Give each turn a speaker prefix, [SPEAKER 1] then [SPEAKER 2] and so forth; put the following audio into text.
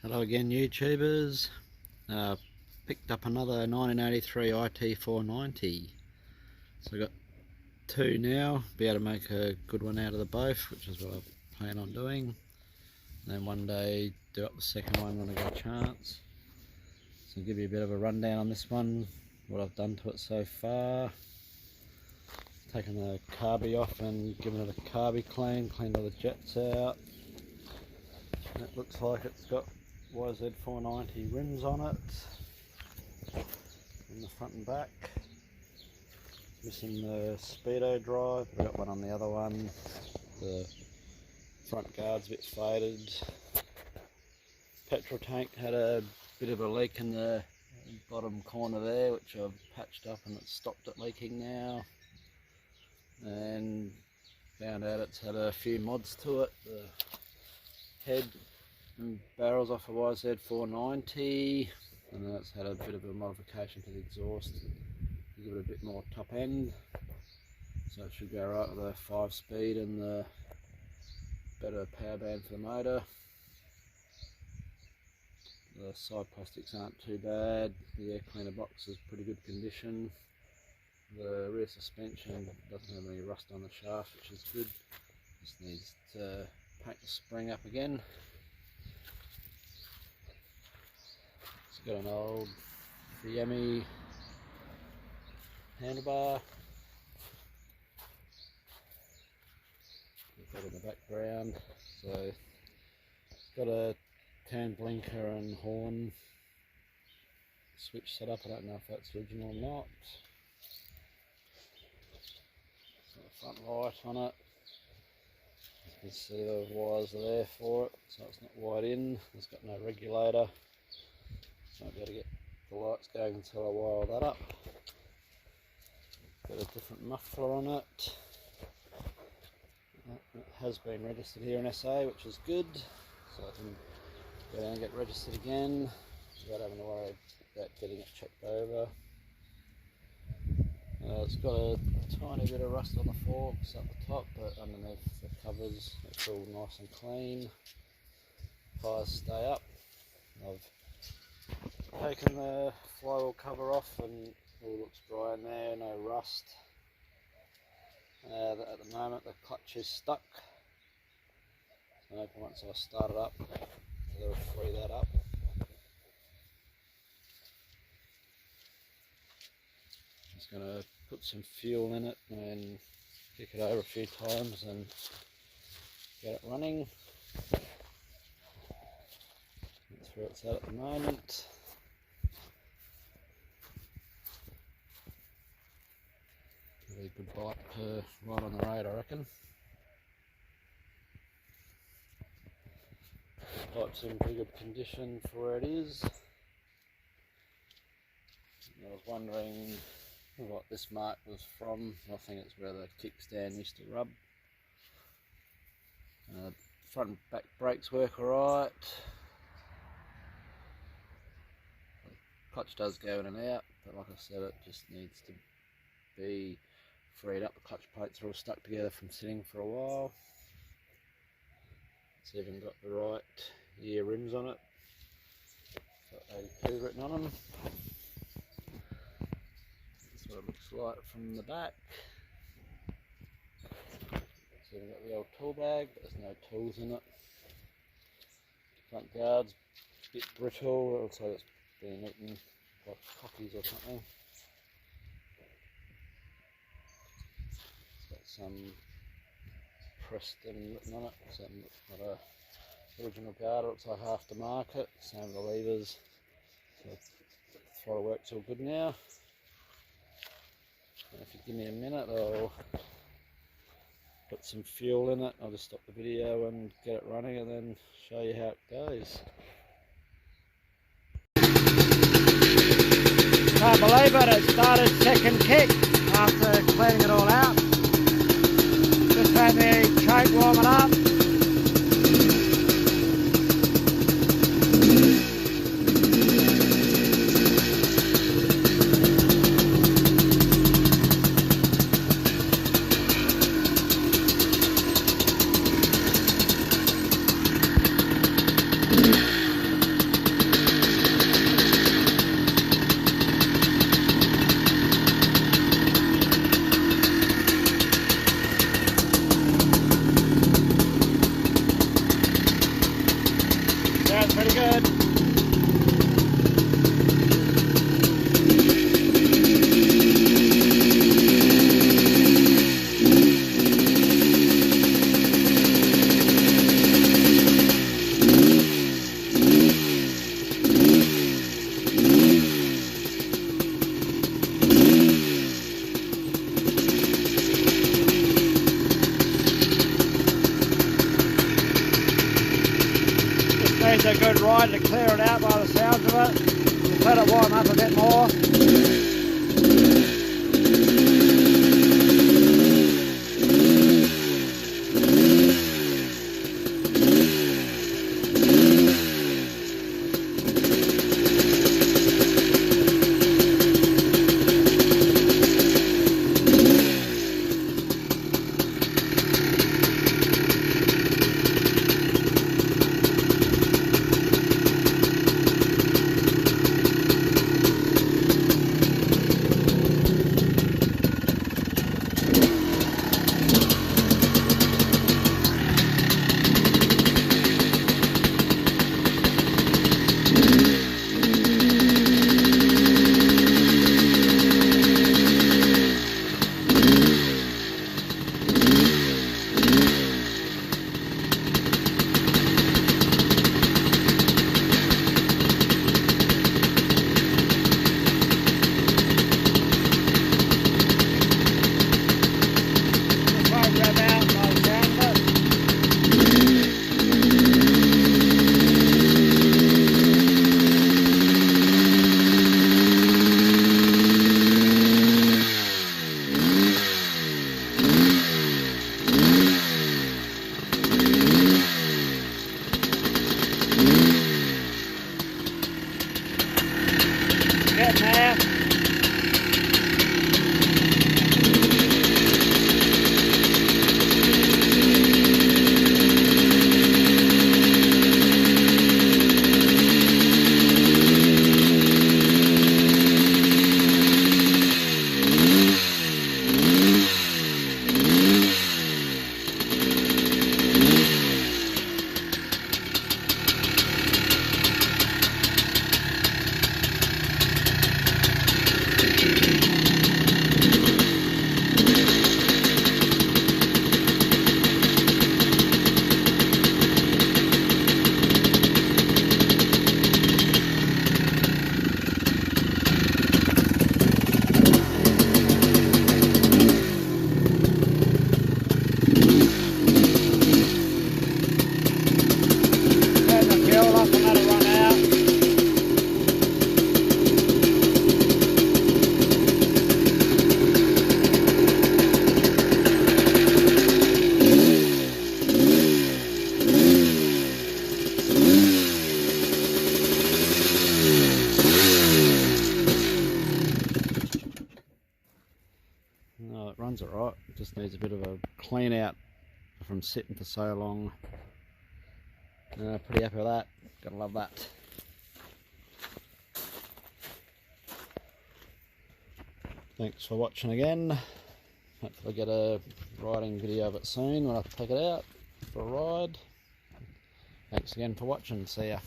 [SPEAKER 1] Hello again, YouTubers. Picked up another 1983 IT490. So I got two now. Be able to make a good one out of the both, which is what I plan on doing. And then one day do up the second one when I get a chance. So I'll give you a bit of a rundown on this one, what I've done to it so far. Taken the carby off and given it a carby cleaned all the jets out. And it looks like it's got YZ490 rims on it in the front and back. Missing the speedo drive, but I've got one on the other one. The front guard's a bit faded. Petrol tank had a bit of a leak in the bottom corner there, which I've patched up and it's stopped it leaking now. And found out it's had a few mods to it. The head and barrels off a YZ490, and then it's had a bit of a modification to the exhaust to give it a bit more top end, so it should go right with a 5-speed and the better power band for the motor. The side plastics aren't too bad, the air cleaner box is pretty good condition, the rear suspension doesn't have any rust on the shaft, which is good. Just needs to paint the spring up again. It's got an old VMX handlebar. Put that in the background. So it's got a turn blinker and horn switch set up. I don't know if that's original or not. It's got a front light on it. You can see the wires are there for it, so it's not wired in. It's got no regulator. Won't be able to get the lights going until I wire that up. Got a different muffler on it. It has been registered here in SA, which is good. So I can go down and get registered again without having to worry about getting it checked over. It's got a tiny bit of rust on the forks up the top, but underneath the covers it's all nice and clean. Tires stay up. I've taken the flywheel cover off and it all looks dry in there, no rust. At the moment the clutch is stuck. So once I start it up, it'll free that up. Just going to put some fuel in it and kick it over a few times and get it running. That's where it's at the moment. Really good bike to ride on the road, I reckon. The bike's in pretty good condition for where it is. I was wondering what this mark was from. I think it's where the kickstand used to rub. Front and back brakes work alright. The clutch does go in and out, but like I said, it just needs to be freed up. The clutch plates are all stuck together from sitting for a while. It's even got the right year rims on it. Got 82 written on them. That's what it looks like from the back. So we've got the old tool bag, but there's no tools in it. Front guard's a bit brittle, it looks like it's been eaten by cockies or something. It's got some Preston written on it, so it's not a original guard, it looks like aftermarket. Same with the levers. So the throttle works all good now. And if you give me a minute, I'll put some fuel in it. I'll just stop the video and get it running and then show you how it goes. Can't believe it, it started second kick after cleaning it all out. Just had the choke warming up. Alright, pretty good. Needs a good ride to clear it out by the sounds of it. Just let it warm up a bit more. Getting there. No, it runs alright, it just needs a bit of a clean out from sitting for so long. Pretty happy with that, gotta love that. Thanks for watching again. Hopefully get a riding video of it soon when I take it out for a ride. Thanks again for watching, see ya.